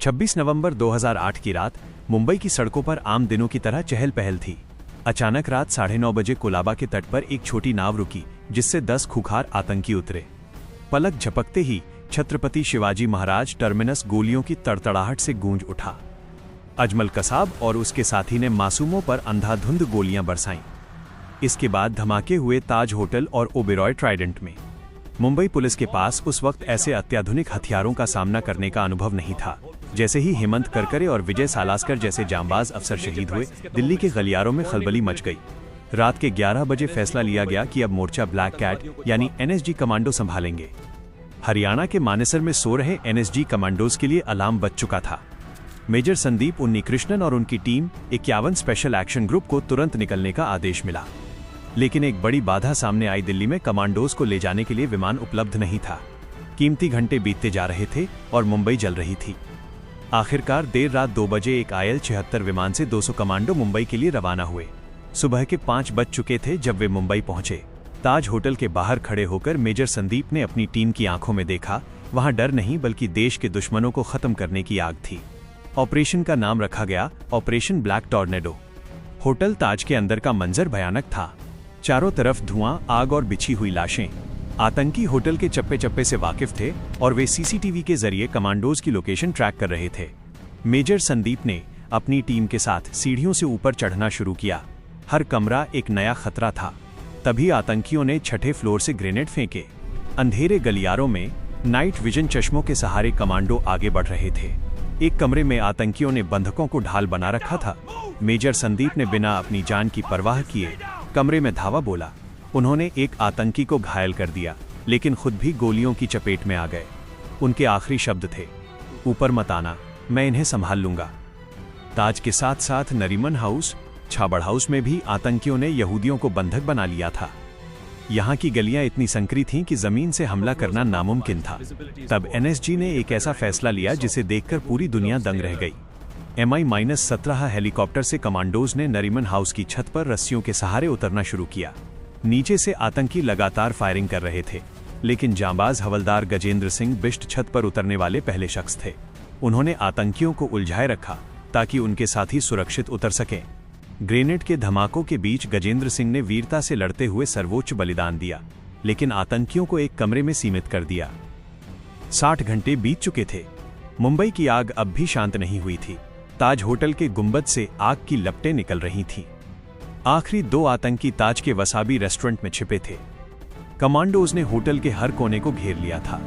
26 नवंबर 2008 की रात मुंबई की सड़कों पर आम दिनों की तरह चहल पहल थी। अचानक रात 9:30 बजे कोलाबा के तट पर एक छोटी नाव रुकी, जिससे 10 खूंखार आतंकी उतरे। पलक झपकते ही छत्रपति शिवाजी महाराज टर्मिनस गोलियों की तड़तड़ाहट से गूंज उठा। अजमल कसाब और उसके साथी ने मासूमों पर अंधाधुंध गोलियां बरसाईं। इसके बाद धमाके हुए ताज होटल और ओबेरॉय ट्राइडेंट में। मुंबई पुलिस के पास उस वक्त ऐसे अत्याधुनिक हथियारों का सामना करने का अनुभव नहीं था। जैसे ही हेमंत करकरे और विजय सालास्कर जैसे जांबाज अफसर शहीद हुए, दिल्ली के गलियारों में खलबली मच गई। रात के 11 बजे फैसला लिया गया कि अब मोर्चा ब्लैक कैट यानी एनएसजी कमांडो संभालेंगे। हरियाणा के मानेसर में सो रहे एनएसजी कमांडोज के लिए अलार्म बज चुका था। मेजर संदीप उन्नीकृष्णन और उनकी टीम 51 स्पेशल एक्शन ग्रुप को तुरंत निकलने का आदेश मिला। लेकिन एक बड़ी बाधा सामने आई। दिल्ली में कमांडोज को ले जाने के लिए विमान उपलब्ध नहीं था। कीमती घंटे बीतते जा रहे थे और मुंबई जल रही थी। आखिरकार देर रात 2 बजे एक IL-76 विमान से 200 कमांडो मुंबई के लिए रवाना हुए। सुबह के 5 बज चुके थे जब वे मुंबई पहुंचे। ताज होटल के बाहर खड़े होकर मेजर संदीप ने अपनी टीम की आंखों में देखा। वहां डर नहीं बल्कि देश के दुश्मनों को खत्म करने की आग थी। ऑपरेशन का नाम रखा गया ऑपरेशन ब्लैक टॉर्नेडो। होटल ताज के अंदर का मंजर भयानक था। चारों तरफ धुआं, आग और बिछी हुई लाशें। आतंकी होटल के चप्पे चप्पे से वाकिफ थे और वे सीसीटीवी के जरिए कमांडोज की लोकेशन ट्रैक कर रहे थे। मेजर संदीप ने अपनी टीम के साथ सीढ़ियों से ऊपर चढ़ना शुरू किया। हर कमरा एक नया खतरा था। तभी आतंकियों ने 6ठे फ्लोर से ग्रेनेड फेंके। अंधेरे गलियारों में नाइट विजन चश्मों के सहारे कमांडो आगे बढ़ रहे थे। एक कमरे में आतंकियों ने बंधकों को ढाल बना रखा था। मेजर संदीप ने बिना अपनी जान की परवाह किए कमरे में धावा बोला। उन्होंने एक आतंकी को घायल कर दिया, लेकिन खुद भी गोलियों की चपेट में आ गए। उनके आखिरी शब्द थे, ऊपर मत आना, मैं इन्हें संभाल लूंगा। ताज के साथ साथ नरीमन हाउस, छाबड़ हाउस में भी आतंकियों ने यहूदियों को बंधक बना लिया था। यहाँ की गलियां इतनी संकरी थीं कि जमीन से हमला करना नामुमकिन था। तब एनएसजी ने एक ऐसा फैसला लिया जिसे देखकर पूरी दुनिया दंग रह गई। MI-17 हेलीकॉप्टर से कमांडोज ने नरीमन हाउस की छत पर रस्सियों के सहारे उतरना शुरू किया। नीचे से आतंकी लगातार फायरिंग कर रहे थे, लेकिन जांबाज हवलदार गजेंद्र सिंह बिष्ट छत पर उतरने वाले पहले शख्स थे। उन्होंने आतंकियों को उलझाए रखा ताकि उनके साथी सुरक्षित उतर सकें। ग्रेनेड के धमाकों के बीच गजेंद्र सिंह ने वीरता से लड़ते हुए सर्वोच्च बलिदान दिया, लेकिन आतंकियों को एक कमरे में सीमित कर दिया। 60 घंटे बीत चुके थे। मुंबई की आग अब भी शांत नहीं हुई थी। ताज होटल के गुंबद से आग की लपटें निकल रही थीं। आखिरी 2 आतंकी ताज के वसाबी रेस्टोरेंट में छिपे थे। कमांडोज ने होटल के हर कोने को घेर लिया था।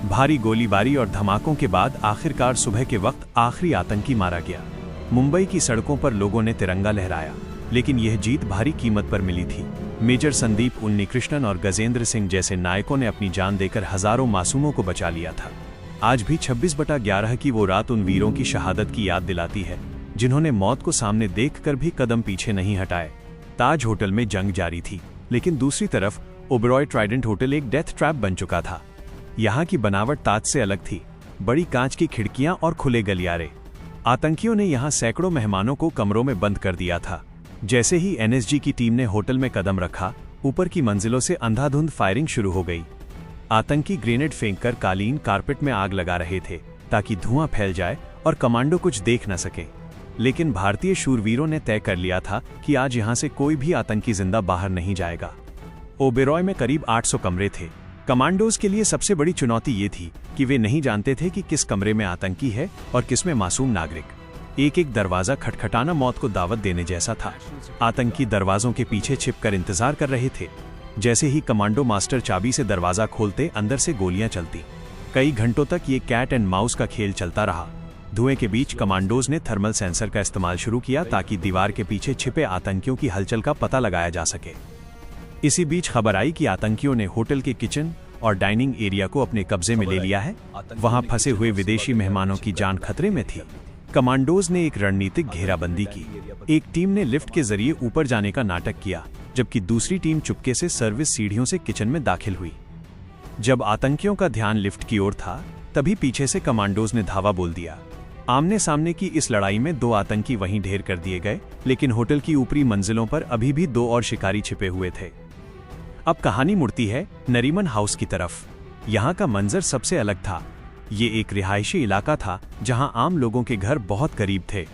भारी गोलीबारी और धमाकों के बाद आखिरकार सुबह के वक्त आखिरी आतंकी मारा गया। मुंबई की सड़कों पर लोगों ने तिरंगा लहराया, लेकिन यह जीत भारी कीमत पर मिली थी। मेजर संदीप उन्नीकृष्णन और गजेंद्र सिंह जैसे नायकों ने अपनी जान देकर हजारों मासूमों को बचा लिया था। आज भी 26/11 की वो रात उन वीरों की शहादत की याद दिलाती है, जिन्होंने मौत को सामने देखकर भी कदम पीछे नहीं हटाए। ताज होटल में जंग जारी थी, लेकिन दूसरी तरफ ओबेरॉय ट्राइडेंट होटल एक डेथ ट्रैप बन चुका था। यहाँ की बनावट ताज से अलग थी। बड़ी कांच की खिड़कियां और खुले गलियारे। आतंकियों ने यहाँ सैकड़ों मेहमानों को कमरों में बंद कर दिया था। जैसे ही एनएसजी की टीम ने होटल में कदम रखा, ऊपर की मंजिलों से अंधाधुंध फायरिंग शुरू हो गई। आतंकी ग्रेनेड फेंककर कालीन कारपेट में आग लगा रहे थे ताकि धुआं फैल जाए और कमांडो कुछ देख न सके। लेकिन भारतीय शूरवीरों ने तय कर लिया था कि आज यहां से कोई भी आतंकी जिंदा बाहर नहीं जाएगा। ओबेरॉय में करीब 800 कमरे थे। कमांडोज के लिए सबसे बड़ी चुनौती ये थी कि वे नहीं जानते थे कि किस कमरे में आतंकी है और किसमें मासूम नागरिक। एक एक दरवाजा खटखटाना मौत को दावत देने जैसा था। आतंकी दरवाजों के पीछे छिपकर इंतजार कर रहे थे। जैसे ही कमांडो मास्टर चाबी से दरवाजा खोलते, अंदर से गोलियां चलती। कई घंटों तक ये कैट एंड माउस का खेल चलता रहा। धुएं के बीच कमांडोज ने थर्मल सेंसर का इस्तेमाल शुरू किया ताकि दीवार के पीछे छिपे आतंकियों की हलचल का पता लगाया जा सके। इसी बीच खबर आई कि आतंकियों ने होटल के किचन और डाइनिंग एरिया को अपने कब्जे में ले लिया है। वहां फंसे हुए विदेशी मेहमानों की जान खतरे में थी। कमांडोज ने एक रणनीतिक घेराबंदी की। एक टीम ने लिफ्ट के जरिए ऊपर जाने का नाटक किया, जबकि दूसरी टीम चुपके से सर्विस सीढ़ियों से किचन में दाखिल हुई। जब आतंकियों का ध्यान लिफ्ट की ओर था, तभी पीछे से कमांडोज ने धावा बोल दिया। आमने सामने की इस लड़ाई में 2 आतंकी वहीं ढेर कर दिए गए, लेकिन होटल की ऊपरी मंजिलों पर अभी भी 2 और शिकारी छिपे हुए थे। अब कहानी मुड़ती है नरीमन हाउस की तरफ। यहाँ का मंजर सबसे अलग था। ये एक रिहायशी इलाका था जहां आम लोगों के घर बहुत करीब थे।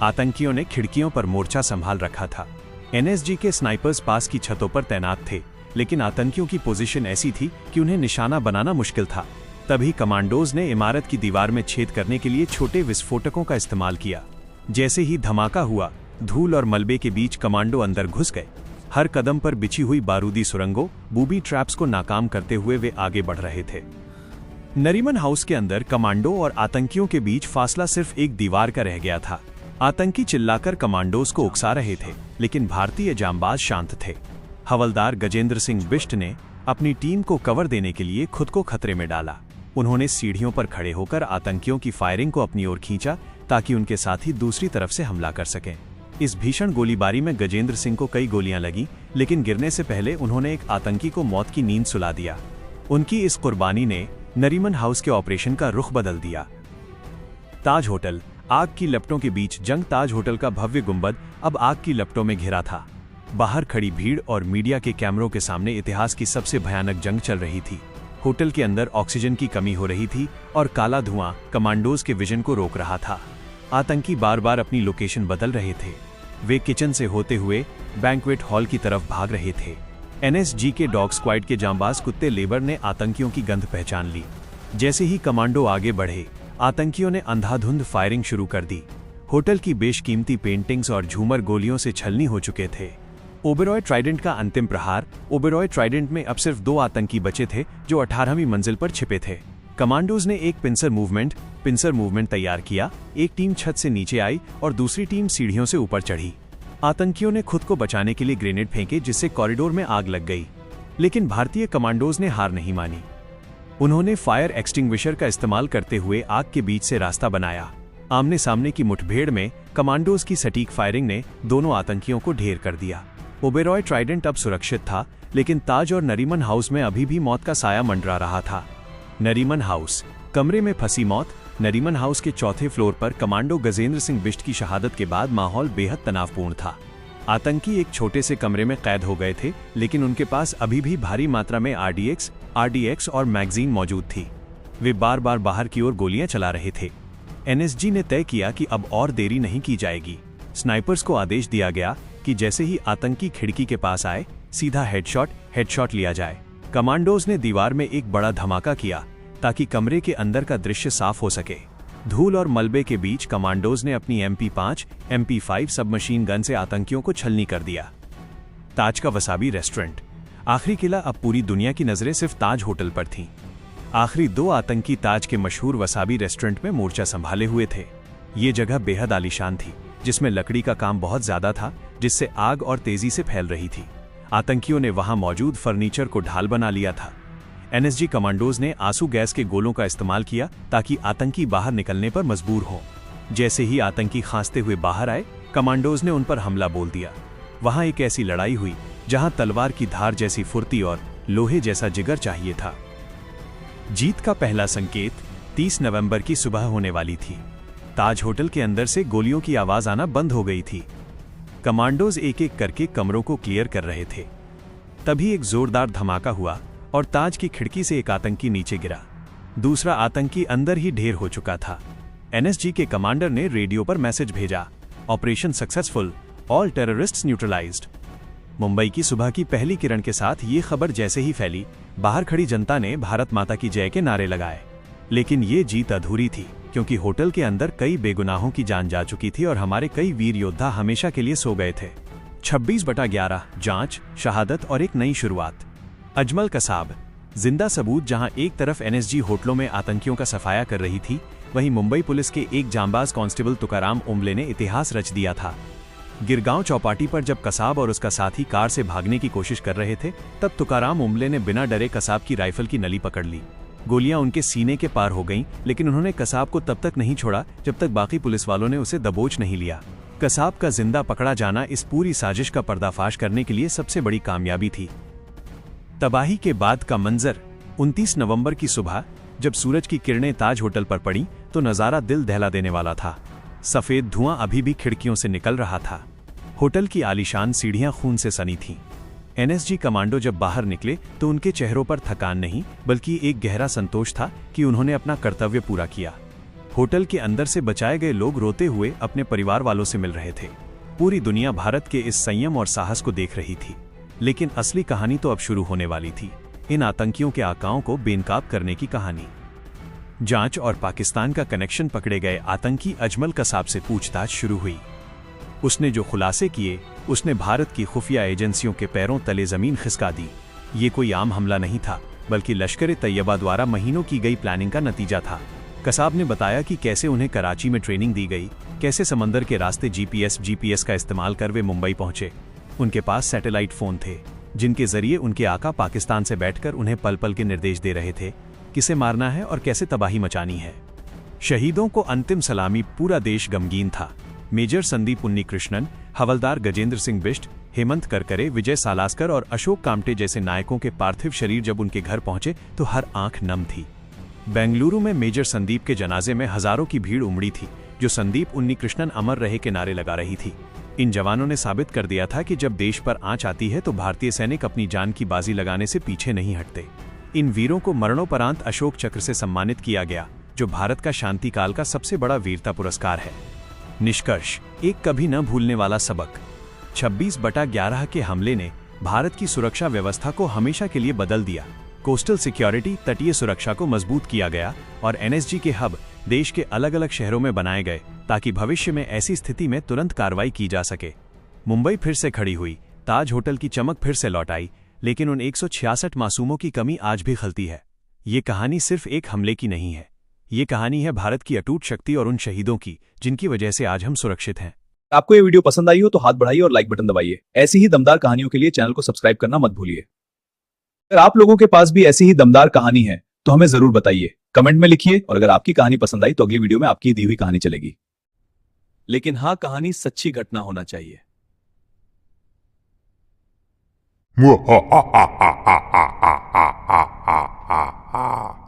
आतंकियों ने खिड़कियों पर मोर्चा संभाल रखा था। एनएसजी के स्नाइपर्स पास की छतों पर तैनात थे, लेकिन आतंकियों की पोजीशन ऐसी थी कि उन्हें निशाना बनाना मुश्किल था। तभी कमांडोज ने इमारत की दीवार में छेद करने के लिए छोटे विस्फोटकों का इस्तेमाल किया। जैसे ही धमाका हुआ, धूल और मलबे के बीच कमांडो अंदर घुस गए। हर कदम पर बिछी हुई बारूदी सुरंगों, बूबी ट्रैप्स को नाकाम करते हुए वे आगे बढ़ रहे थे। नरीमन हाउस के अंदर कमांडो और आतंकियों के बीच फासला सिर्फ एक दीवार का रह गया था। आतंकी चिल्लाकर कमांडोज को उकसा रहे थे, लेकिन भारतीय जांबाज शांत थे। हवलदार गजेंद्र सिंह बिष्ट ने अपनी टीम को कवर देने के लिए खुद को खतरे में डाला। उन्होंने सीढ़ियों पर खड़े होकर आतंकियों की फायरिंग को अपनी ओर खींचा ताकि उनके साथी दूसरी तरफ से हमला कर सकें। इस भीषण गोलीबारी में गजेंद्र सिंह को कई गोलियां लगीं, लेकिन गिरने से पहले उन्होंने एक आतंकी को मौत की नींद सुला दिया। उनकी इस कुर्बानी ने नरीमन हाउस के ऑपरेशन का रुख बदल दिया। ताज होटल, आग की लपटों के बीच जंग। ताज होटल का भव्य गुंबद अब आग की लपटों में घिरा था। बाहर खड़ी भीड़ और मीडिया के कैमरों के सामने इतिहास की सबसे भयानक जंग चल रही थी। होटल के अंदर ऑक्सीजन की कमी हो रही थी और काला धुआं कमांडोज के विजन को रोक रहा था। आतंकी बार बार अपनी लोकेशन बदल रहे थे। वे किचन से होते हुए बैंक्वेट हॉल की तरफ भाग रहे थे। एनएसजी के डॉग स्क्वाड के जांबाज कुत्ते लेबर ने आतंकियों की गंध पहचान ली। जैसे ही कमांडो आगे बढ़े, आतंकियों ने अंधाधुंध फायरिंग शुरू कर दी। होटल की बेशकीमती पेंटिंग्स और झूमर गोलियों से छलनी हो चुके थे। ओबेरॉय ट्राइडेंट का अंतिम प्रहार। ओबेरॉय ट्राइडेंट में अब सिर्फ 2 आतंकी बचे थे जो 18वीं मंजिल पर छिपे थे। कमांडोज ने एक पिंसर मूवमेंट तैयार किया। एक टीम छत से नीचे आई और दूसरी टीम सीढ़ियों से ऊपर चढ़ी। आतंकियों ने खुद को बचाने के लिए ग्रेनेड फेंके, जिससे कॉरिडोर में आग लग गई। लेकिन भारतीय कमांडोज ने हार नहीं मानी। उन्होंने फायर एक्सटिंग्विशर का इस्तेमाल करते हुए आग के बीच से रास्ता बनाया। आमने सामने की मुठभेड़ में कमांडोज की सटीक फायरिंग ने दोनों आतंकियों को ढेर कर दिया। ओबेरॉय ट्राइडेंट अब सुरक्षित था, लेकिन ताज और नरीमन हाउस में अभी भी मौत का साया मंडरा रहा था। नरीमन हाउस, कमरे में फंसी मौत। नरीमन हाउस के चौथे फ्लोर पर कमांडो गजेंद्र सिंह बिष्ट की शहादत के बाद माहौल बेहद तनावपूर्ण था। आतंकी एक छोटे से कमरे में कैद हो गए थे, लेकिन उनके पास अभी भी भारी मात्रा में आरडीएक्स और मैगजीन मौजूद थी। वे बार बार बाहर की ओर गोलियां चला रहे थे। एनएसजी ने तय किया कि अब और देरी नहीं की जाएगी। स्नाइपर्स को आदेश दिया गया कि जैसे ही आतंकी खिड़की के पास आए, सीधा हेडशॉट लिया जाए। कमांडोज ने दीवार में एक बड़ा धमाका किया ताकि कमरे के अंदर का दृश्य साफ हो सके। धूल और मलबे के बीच कमांडोज ने अपनी MP5 सबमशीन गन से आतंकियों को छलनी कर दिया। ताज का वसाबी रेस्टोरेंट। आखिरी किला। अब पूरी दुनिया की नजरें सिर्फ ताज होटल पर थीं। आखिरी 2 आतंकी ताज के मशहूर वसाबी रेस्टोरेंट में मोर्चा संभाले हुए थे। ये जगह बेहद आलीशान थी, जिसमें लकड़ी का काम बहुत ज्यादा था, जिससे आग और तेजी से फैल रही थी। आतंकियों ने वहां मौजूद फर्नीचर को ढाल बना लिया था। एनएसजी कमांडोज ने आंसू गैस के गोलों का इस्तेमाल किया ताकि आतंकी बाहर निकलने पर मजबूर हों। जैसे ही आतंकी खांसते हुए बाहर आए, कमांडोज ने उन पर हमला बोल दिया। वहां एक ऐसी लड़ाई हुई जहां तलवार की धार जैसी फुर्ती और लोहे जैसा जिगर चाहिए था। जीत का पहला संकेत 30 नवंबर की सुबह होने वाली थी। ताज होटल के अंदर से गोलियों की आवाज आना बंद हो गई थी। कमांडोज एक एक करके कमरों को क्लियर कर रहे थे। तभी एक जोरदार धमाका हुआ और ताज की खिड़की से एक आतंकी नीचे गिरा। दूसरा आतंकी अंदर ही ढेर हो चुका था। एनएसजी के कमांडर ने रेडियो पर मैसेज भेजा, operation successful, all terrorists neutralised. Mumbai की सुबह की पहली किरण के साथ ये खबर जैसे ही फैली, बाहर खड़ी जनता ने भारत माता की जय के नारे लगाए। लेकिन ये जीत अधूरी थी, क्योंकि होटल के अंदर कई बेगुनाहों की जान जा चुकी थी और हमारे कई वीर योद्धा हमेशा के लिए सो गए थे। 26/11 जांच, शहादत और एक नई शुरुआत। अजमल कसाब, जिंदा सबूत। जहां एक तरफ एनएसजी होटलों में आतंकियों का सफाया कर रही थी, वहीं मुंबई पुलिस के एक जांबाज कांस्टेबल तुकाराम उम्बले ने इतिहास रच दिया था। गिरगांव चौपाटी पर जब कसाब और उसका साथी कार से भागने की कोशिश कर रहे थे, तब तुकाराम उम्बले ने बिना डरे कसाब की राइफल की नली पकड़ ली। गोलियां उनके सीने के पार हो गईं, लेकिन उन्होंने कसाब को तब तक नहीं छोड़ा जब तक बाकी पुलिस वालों ने उसे दबोच नहीं लिया। कसाब का जिंदा पकड़ा जाना इस पूरी साजिश का पर्दाफाश करने के लिए सबसे बड़ी कामयाबी थी। तबाही के बाद का मंजर। 29 नवंबर की सुबह जब सूरज की किरणें ताज होटल पर पड़ी तो नजारा दिल दहला देने वाला था। सफेद धुआं अभी भी खिड़कियों से निकल रहा था। होटल की आलीशान सीढ़ियां खून से सनी थीं। एनएसजी कमांडो जब बाहर निकले तो उनके चेहरों पर थकान नहीं बल्कि एक गहरा संतोष था कि उन्होंने अपना कर्तव्य पूरा किया। होटल के अंदर से बचाए गए लोग रोते हुए अपने परिवार वालों से मिल रहे थे। पूरी दुनिया भारत के इस संयम और साहस को देख रही थी। लेकिन असली कहानी तो अब शुरू होने वाली थी, इन आतंकियों के आकाओं को बेनकाब करने की कहानी। जांच और पाकिस्तान का कनेक्शन पकड़े गए आतंकी अजमल कसाब से पूछताछ शुरू हुई। उसने जो खुलासे किए, उसने भारत की खुफिया एजेंसियों के पैरों तले जमीन खिसका दी। ये कोई आम हमला नहीं था, बल्कि लश्कर-ए-तैयबा द्वारा महीनों की गई प्लानिंग का नतीजा था। कसाब ने बताया कि कैसे उन्हें कराची में ट्रेनिंग दी गई, कैसे समंदर के रास्ते जीपीएस का इस्तेमाल कर वे मुंबई पहुंचे। उनके पास सैटेलाइट फोन थे, जिनके जरिए उनके आका पाकिस्तान से बैठकर उन्हें पल पल के निर्देश दे रहे थे, किसे मारना है और कैसे तबाही मचानी है। शहीदों को अंतिम सलामी, पूरा देश गमगीन था। मेजर संदीप उन्नीकृष्णन, हवलदार गजेंद्र सिंह बिष्ट, हेमंत करकरे, विजय सालास्कर और अशोक कामटे जैसे नायकों के पार्थिव शरीर जब उनके घर पहुंचे तो हर आंख नम थी। बेंगलुरु में मेजर संदीप के जनाजे में हजारों की भीड़ उमड़ी थी, जो संदीप उन्नीकृष्णन अमर रहे के नारे लगा रही थी। इन जवानों ने साबित कर दिया था कि जब देश पर आंच आती है तो भारतीय सैनिक अपनी जान की बाजी लगाने से पीछे नहीं हटते। इन वीरों को मरणोपरांत अशोक चक्र से सम्मानित किया गया, जो भारत का शांतिकाल का सबसे बड़ा वीरता पुरस्कार है। निष्कर्ष, एक कभी न भूलने वाला सबक। 26/11 के हमले ने भारत की सुरक्षा व्यवस्था को हमेशा के लिए बदल दिया। कोस्टल सिक्योरिटी, तटीय सुरक्षा को मजबूत किया गया और एनएसजी के हब देश के अलग अलग शहरों में बनाए गए, ताकि भविष्य में ऐसी स्थिति में तुरंत कार्रवाई की जा सके। मुंबई फिर से खड़ी हुई, ताज होटल की चमक फिर से लौट आई, लेकिन उन 166 मासूमों की कमी आज भी खलती है। ये कहानी सिर्फ एक हमले की नहीं है, ये कहानी है भारत की अटूट शक्ति और उन शहीदों की, जिनकी वजह से आज हम सुरक्षित हैं। आपको ये वीडियो पसंद आई हो तो हाथ बढ़ाइए और लाइक बटन दबाइए। ऐसी ही दमदार कहानियों के लिए चैनल को सब्सक्राइब करना मत भूलिए। अगर आप लोगों के पास भी ऐसी ही दमदार कहानी है तो हमें जरूर बताइए, कमेंट में लिखिए। और अगर आपकी कहानी पसंद आई तो अगली वीडियो में आपकी दी हुई कहानी चलेगी। लेकिन हाँ, कहानी सच्ची घटना होना चाहिए। Ha ha ha ha ha ha ha ha ha.